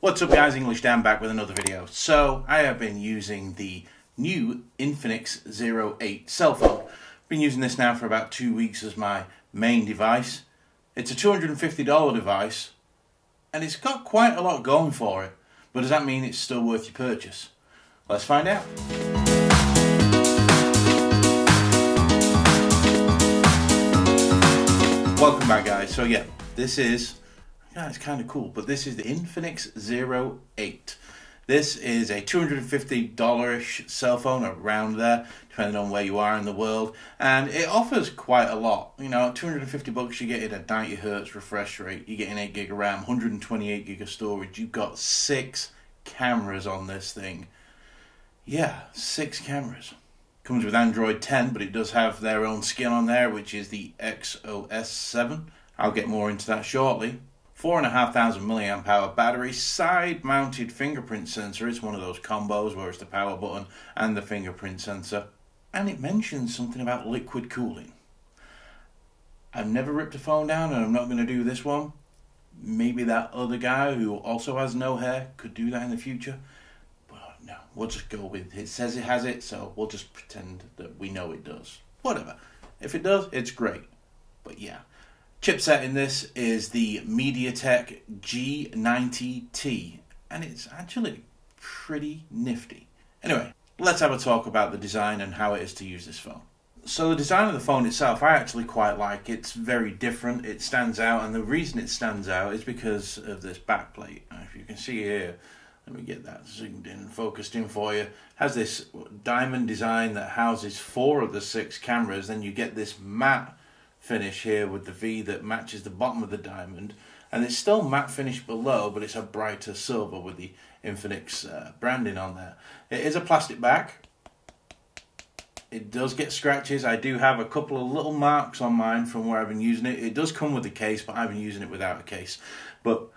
What's up guys, English Dan back with another video. So I have been using the new Infinix 08 cell phone. Been using this now for about 2 weeks as my main device. It's a $250 device and it's got quite a lot going for it. But does that mean it's still worth your purchase? Let's find out. Welcome back guys. So yeah, this is, it's kind of cool, but this is the Infinix 08. This is a $250-ish cell phone, around there, depending on where you are in the world, and it offers quite a lot. You know, at 250 bucks, you're getting a 90 Hz refresh rate, you're getting 8 gig of RAM, 128 gig of storage, you've got 6 cameras on this thing. Yeah, 6 cameras. Comes with Android 10, but it does have their own skin on there, which is the XOS 7. I'll get more into that shortly. 4,500 milliamp hour battery, side mounted fingerprint sensor. It's one of those combos where it's the power button and the fingerprint sensor. And it mentions something about liquid cooling. I've never ripped a phone down and I'm not going to do this one. Maybe that other guy who also has no hair could do that in the future. But no, we'll just go with it. It says it has it, so we'll just pretend that we know it does. Whatever. If it does, it's great. But yeah. Chipset in this is the MediaTek G90T, and it's actually pretty nifty. Anyway, let's have a talk about the design and how it is to use this phone. So the design of the phone itself, I actually quite like. It's very different, it stands out, and the reason it stands out is because of this backplate. If you can see here, let me get that zoomed in and focused in for you. It has this diamond design that houses 4 of the 6 cameras, then you get this matte finish here with the V that matches the bottom of the diamond, and it's still matte finish below, but it's a brighter silver with the Infinix branding on there. It is a plastic back. It does get scratches. I do have a couple of little marks on mine from where I've been using it. It does come with a case, but I've been using it without a case. But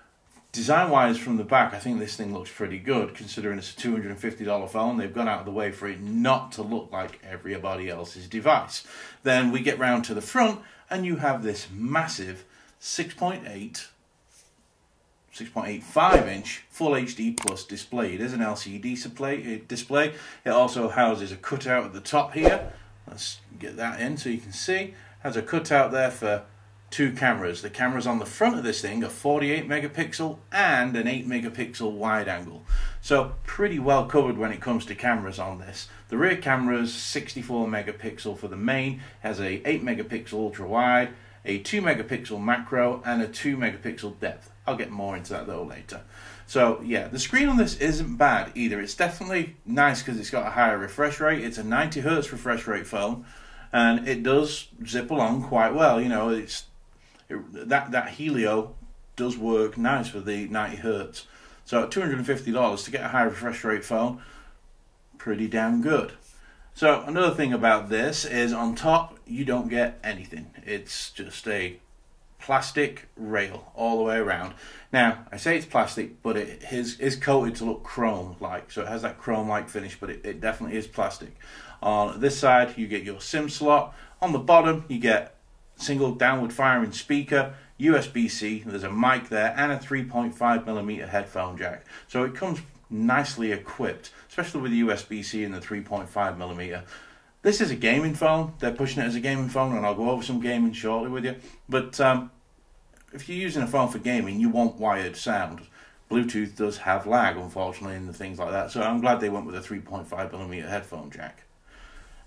design wise from the back, I think this thing looks pretty good considering it's a $250 phone. They've gone out of the way for it not to look like everybody else's device. Then we get round to the front and you have this massive 6.85 inch Full HD Plus display. It is an LCD display. It also houses a cutout at the top here. Let's get that in so you can see. It has a cutout there for 2 cameras. The cameras on the front of this thing are 48 megapixel and an 8 megapixel wide angle. So pretty well covered when it comes to cameras on this. The rear camera is 64 megapixel for the main, has a 8 megapixel ultra wide, a 2 megapixel macro and a 2 megapixel depth. I'll get more into that though later. So yeah, the screen on this isn't bad either. It's definitely nice because it's got a higher refresh rate. It's a 90 Hz refresh rate phone and it does zip along quite well. You know, that Helio does work nice with the 90 Hz. So at $250 to get a high refresh rate phone, pretty damn good. So another thing about this is on top you don't get anything. It's just a plastic rail all the way around. Now I say it's plastic, but it is coated to look chrome like, so it has that chrome like finish, but it definitely is plastic. On this side you get your SIM slot. On the bottom you get single downward firing speaker, USB-C, there's a mic there, and a 3.5mm headphone jack. So it comes nicely equipped, especially with the USB-C and the 3.5mm. This is a gaming phone. They're pushing it as a gaming phone, and I'll go over some gaming shortly with you. But if you're using a phone for gaming, you want wired sound. Bluetooth does have lag, unfortunately, and things like that. So I'm glad they went with a 3.5mm headphone jack.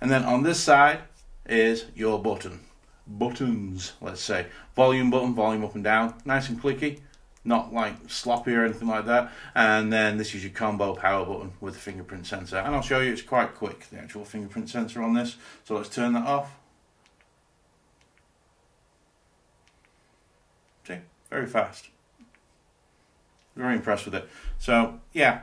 And then on this side is your buttons, let's say. Volume button, volume up and down, nice and clicky, not like sloppy or anything like that. And then this is your combo power button with the fingerprint sensor, and I'll show you it's quite quick, the actual fingerprint sensor on this. So let's turn that off. See, very fast. Very impressed with it. So yeah,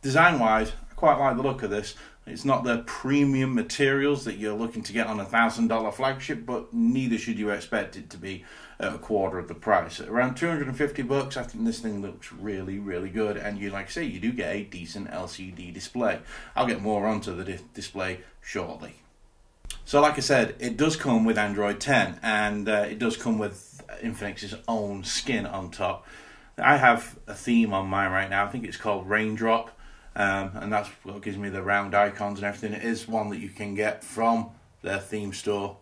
design wise, I quite like the look of this. It's not the premium materials that you're looking to get on a $1,000 flagship, but neither should you expect it to be at a quarter of the price. At around 250 bucks, I think this thing looks really, really good. And you, like I say, you do get a decent LCD display. I'll get more onto the display shortly. So like I said, it does come with Android 10, and it does come with Infinix's own skin on top. I have a theme on mine right now. I think it's called Raindrop, and that's what gives me the round icons and everything. It is one that you can get from their theme store.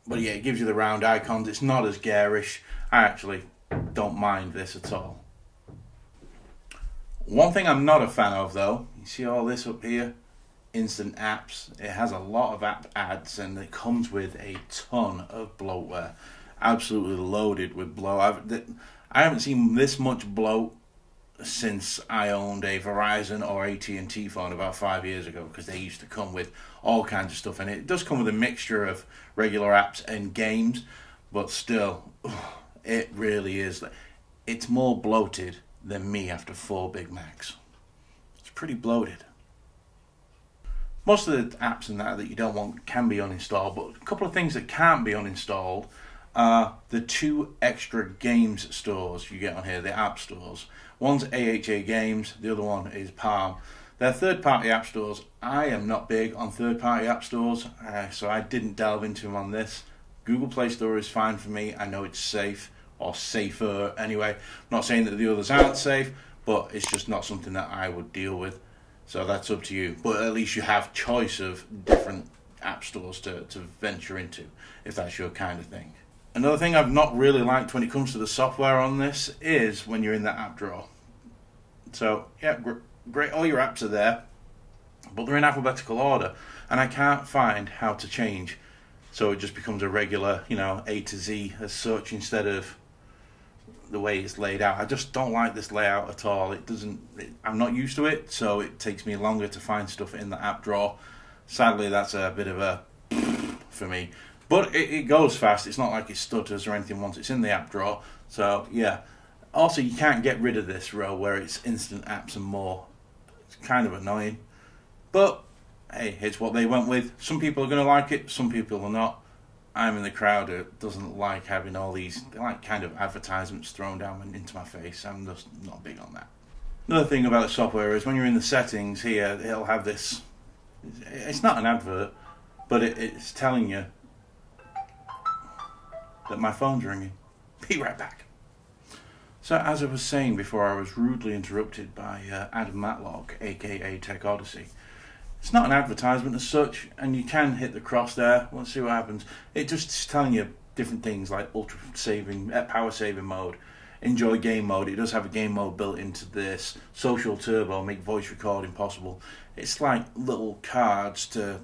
But yeah, it gives you the round icons. It's not as garish. I actually don't mind this at all. One thing I'm not a fan of though, you see all this up here? Instant apps. It has a lot of app ads and it comes with a ton of bloatware. Absolutely loaded with bloat. I haven't seen this much bloat since I owned a Verizon or AT&T phone about 5 years ago, because they used to come with all kinds of stuff, and it does come with a mixture of regular apps and games, but still, it really is. It's more bloated than me after 4 Big Macs. It's pretty bloated. Most of the apps and that you don't want can be uninstalled, but a couple of things that can't be uninstalled are the 2 extra games stores you get on here, the app stores. One's AHA Games, the other one is Palm. They're third-party app stores. I am not big on third-party app stores, so I didn't delve into them on this. Google Play Store is fine for me. I know it's safe, or safer anyway. I'm not saying that the others aren't safe, but it's just not something that I would deal with. So that's up to you. But at least you have choice of different app stores to venture into, if that's your kind of thing. Another thing I've not really liked when it comes to the software on this is when you're in the app drawer. So, yeah, great, all your apps are there, but they're in alphabetical order, and I can't find how to change. So it just becomes a regular, A to Z as such, instead of the way it's laid out. I just don't like this layout at all. I'm not used to it, so it takes me longer to find stuff in the app drawer. Sadly, that's a bit of a for me. But it goes fast. It's not like it stutters or anything once it's in the app drawer. So, yeah. Also, you can't get rid of this row where it's instant apps and more. It's kind of annoying. But, hey, it's what they went with. Some people are going to like it. Some people are not. I'm in the crowd that doesn't like having all these kind of advertisements thrown down into my face. I'm just not big on that. Another thing about the software is when you're in the settings here, it'll have this. It's not an advert, but it's telling you that my phone's ringing. Be right back. So as I was saying before, I was rudely interrupted by Adam Matlock, aka Tech Odyssey. It's not an advertisement as such, and you can hit the cross there. Let's see what happens. It just is telling you different things like ultra saving, power saving mode, enjoy game mode. It does have a game mode built into this. Social turbo, make voice recording possible. It's like little cards to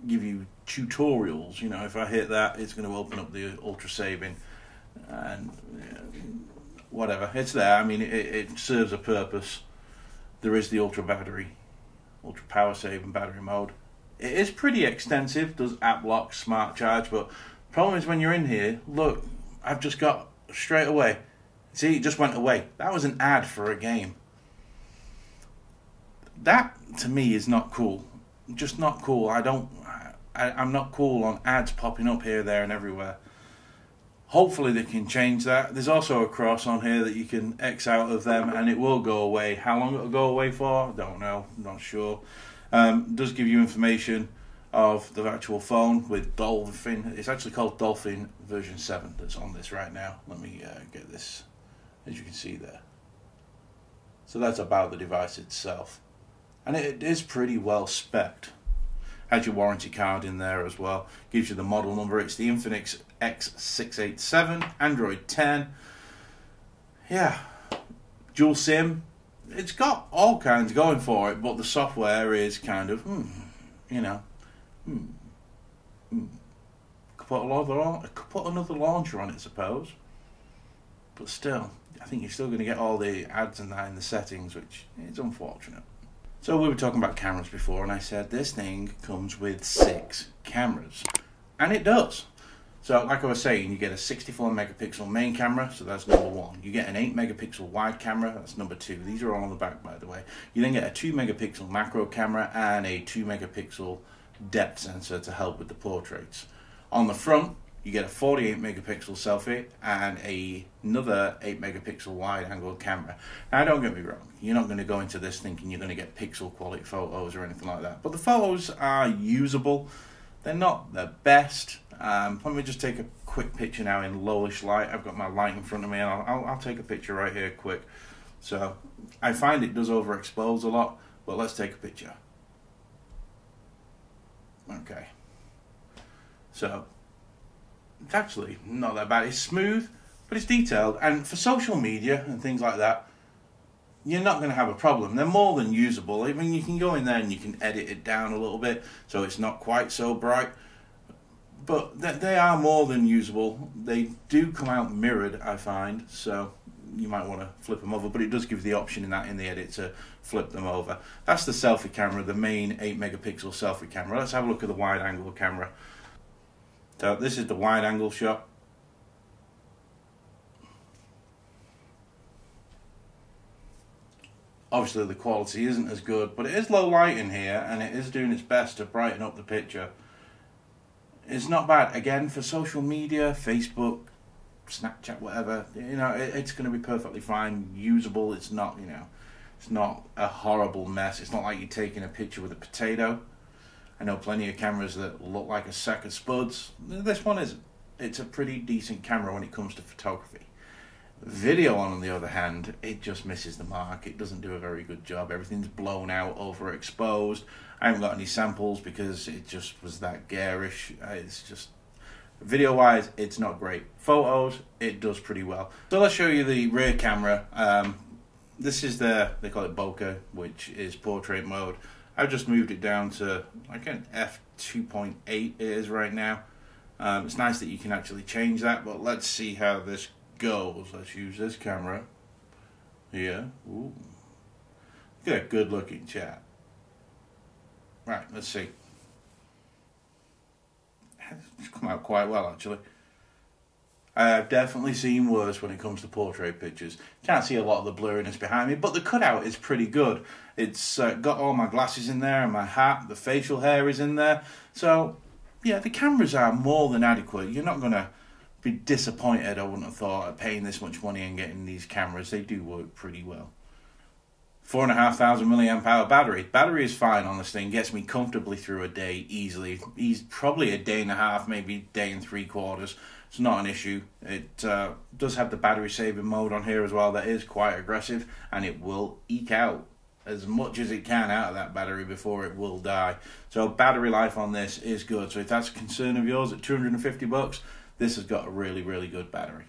give you tutorials. If I hit that, it's going to open up the ultra saving and whatever. It's there. I mean, it serves a purpose. There is the ultra power saving battery mode. It is pretty extensive. Does app lock, smart charge, but the problem is when you're in here, look, I've just got straight away. See, it just went away. That was an ad for a game. That to me is not cool. Just not cool. I'm not cool on ads popping up here, there, and everywhere. Hopefully they can change that. There's also a cross on here that you can X out of them, and it will go away. How long it'll go away for, I don't know. I'm not sure. It does give you information of the actual phone with Dolphin. It's actually called Dolphin version 7 that's on this right now. Let me get this, as you can see there. So that's about the device itself. And it is pretty well spec'd. Has your warranty card in there as well. Gives you the model number. It's the Infinix X687, Android 10. Yeah, dual SIM. It's got all kinds going for it, but the software is kind of, Could put another launcher on it, I suppose. But still, I think you're still going to get all the ads and that in the settings, which is unfortunate. So we were talking about cameras before, and I said this thing comes with 6 cameras. And it does. So like I was saying, you get a 64 megapixel main camera, so that's number 1. You get an 8 megapixel wide camera, that's number 2. These are all on the back, by the way. You then get a 2 megapixel macro camera and a 2 megapixel depth sensor to help with the portraits. On the front, you get a 48 megapixel selfie and another 8 megapixel wide angle camera. Now don't get me wrong, you're not going to go into this thinking you're going to get pixel quality photos or anything like that. But the photos are usable. They're not the best. Let me just take a quick picture now in lowish light. I've got my light in front of me, and I'll take a picture right here quick. So I find it does overexpose a lot, but let's take a picture. Okay. So it's actually not that bad. It's smooth, but it's detailed, and for social media and things like that, you're not going to have a problem. They're more than usable. I mean, you can go in there and you can edit it down a little bit so it's not quite so bright. But they are more than usable. They do come out mirrored, I find, so you might want to flip them over, but it does give you the option in the edit to flip them over. That's the selfie camera, the main 8 megapixel selfie camera. Let's have a look at the wide angle camera. So this is the wide angle shot. Obviously the quality isn't as good, but it is low light in here and it is doing its best to brighten up the picture. It's not bad. Again, for social media, Facebook, Snapchat, whatever, you know, it's going to be perfectly fine, usable. It's not, you know, it's not a horrible mess. It's not like you're taking a picture with a potato. I know plenty of cameras that look like a sack of spuds. This one isn't. It's a pretty decent camera when it comes to photography. Video, on the other hand, it just misses the mark. It doesn't do a very good job. Everything's blown out, overexposed. I haven't got any samples because it just was that garish. It's just, video-wise, it's not great. Photos, it does pretty well. So let's show you the rear camera. This is they call it bokeh, which is portrait mode. I've just moved it down to like an f2.8 it is right now. It's nice that you can actually change that, but let's see how this goes. Let's use this camera here. Ooh. Look at that good looking chat. Right, let's see. It's come out quite well actually. I have definitely seen worse when it comes to portrait pictures. Can't see a lot of the blurriness behind me, but the cutout is pretty good. It's got all my glasses in there and my hat, the facial hair is in there. So yeah, the cameras are more than adequate. You're not going to be disappointed, I wouldn't have thought, at paying this much money and getting these cameras. They do work pretty well. 4,500 milliamp hour battery. Battery is fine on this thing. Gets me comfortably through a day easily. Probably a day and a half, maybe day and 3/4. It's not an issue. It does have the battery saving mode on here as well. That is quite aggressive, and it will eke out as much as it can out of that battery before it will die. So battery life on this is good. So if that's a concern of yours, at $250, this has got a really, really good battery.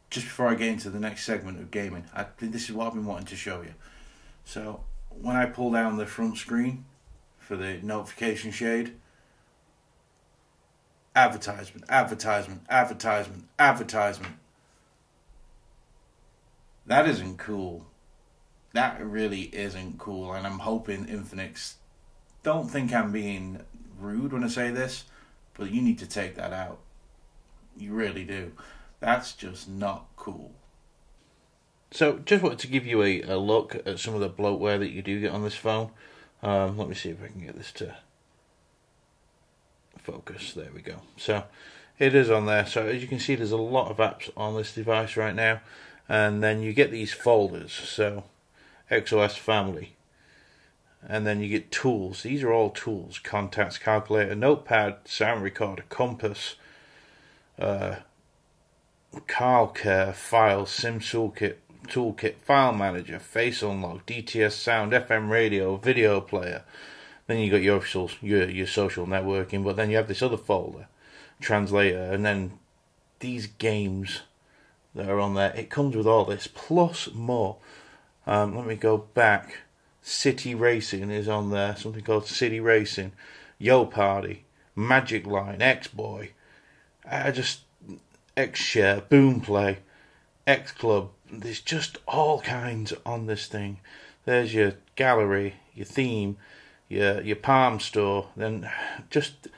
Just before I get into the next segment of gaming, this is what I've been wanting to show you. So when I pull down the front screen for the notification shade, advertisement, advertisement, advertisement, advertisement. That isn't cool. That really isn't cool, and I'm hoping Infinix don't think I'm being rude when I say this, but you need to take that out. You really do. That's just not cool. So, just wanted to give you a look at some of the bloatware that you do get on this phone. Let me see if I can get this to focus. There we go. So, it is on there. So, as you can see, there's a lot of apps on this device right now. And then you get these folders. So, XOS family. And then you get tools. These are all tools. Contacts, calculator, notepad, sound recorder, compass, CarCare, files, SIM toolkit, file manager, face unlock, DTS sound, FM radio, video player. Then you got your social networking, but then you have this other folder, translator, and then these games that are on there. It comes with all this plus more. Let me go back. City Racing is on there. Something called City Racing, Yo Party, Magic Line, X-Boy. X-Share, Boomplay, X-Club. There's just all kinds on this thing. There's your gallery, your theme, your Palm store. Then just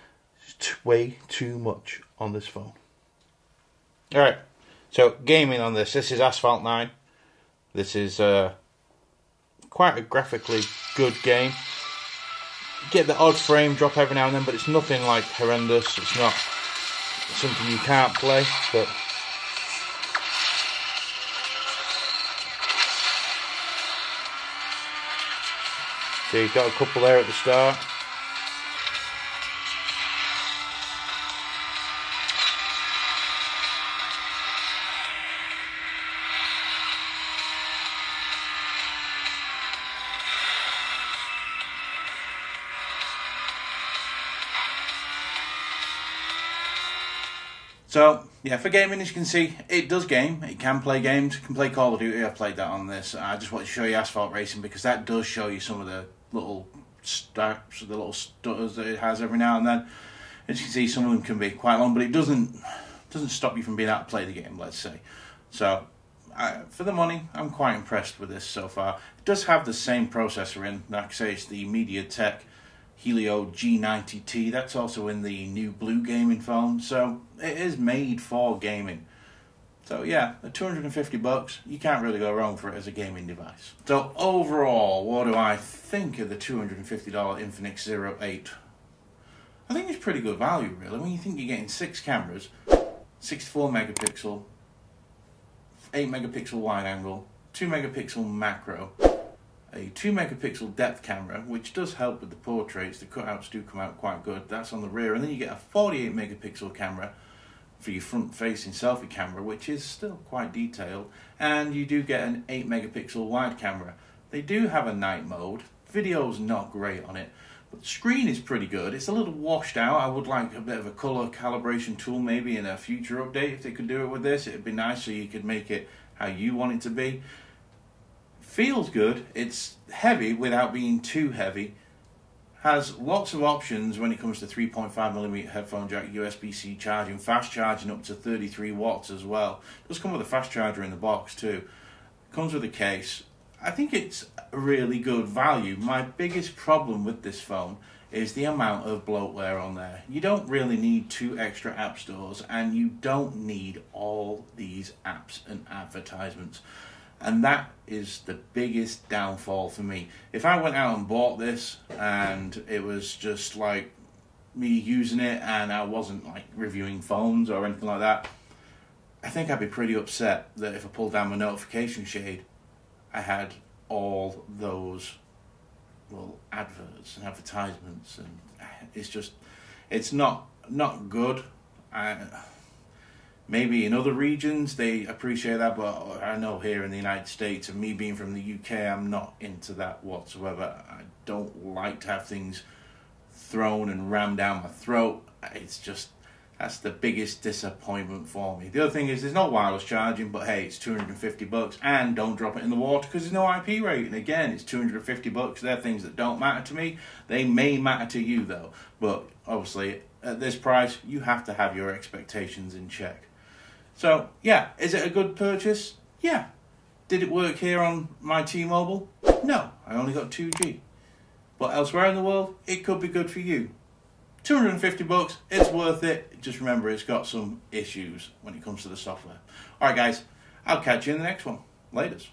way too much on this phone. Alright, so gaming on this. This is Asphalt 9. This is quite a graphically good game. Get the odd frame drop every now and then, but it's nothing like horrendous. It's not something you can't play, but so you've got a couple there at the start. So, yeah, for gaming, as you can see, it does game. It can play games. It can play Call of Duty. I've played that on this. I just want to show you Asphalt Racing because that does show you some of the little stutters that it has every now and then. As you can see, some of them can be quite long, but it doesn't stop you from being able to play the game, let's say. So, for the money, I'm quite impressed with this so far. It does have the same processor in. Like I say, it's the MediaTek Helio G90T. That's also in the new blue gaming phone, so it is made for gaming. So yeah, at $250, you can't really go wrong for it as a gaming device. So overall, what do I think of the $250 Infinix 08? I think it's pretty good value, really. When you think you're getting 6 cameras, 64 megapixel, 8 megapixel wide angle, 2 megapixel macro, a 2 megapixel depth camera, which does help with the portraits. The cutouts do come out quite good. That's on the rear. And then you get a 48 megapixel camera for your front facing selfie camera, which is still quite detailed. And you do get an 8 megapixel wide camera. They do have a night mode. Video's not great on it, but the screen is pretty good. It's a little washed out. I would like a bit of a color calibration tool maybe in a future update. If they could do it with this, it'd be nice so you could make it how you want it to be. Feels good. It's heavy without being too heavy. Has lots of options when it comes to 3.5mm headphone jack, USB-C charging, fast charging up to 33 watts as well. It does come with a fast charger in the box too. Comes with a case. I think it's a really good value. My biggest problem with this phone is the amount of bloatware on there. You don't really need 2 extra app stores, and you don't need all these apps and advertisements. And that is the biggest downfall for me. If I went out and bought this and it was just like me using it and I wasn't like reviewing phones or anything like that, I think I'd be pretty upset that if I pulled down my notification shade, I had all those little adverts and advertisements, and it's not good. Maybe in other regions they appreciate that, but I know here in the United States, and me being from the UK, I'm not into that whatsoever. I don't like to have things thrown and rammed down my throat. It's just, that's the biggest disappointment for me. The other thing is there's no wireless charging, but hey, it's $250, and don't drop it in the water because there's no IP rating. Again, it's $250. They're things that don't matter to me. They may matter to you though, but obviously at this price, you have to have your expectations in check. So, yeah, is it a good purchase? Yeah. Did it work here on my T-Mobile? No, I only got 2G. But elsewhere in the world, it could be good for you. $250, it's worth it. Just remember, it's got some issues when it comes to the software. Alright guys, I'll catch you in the next one. Laters.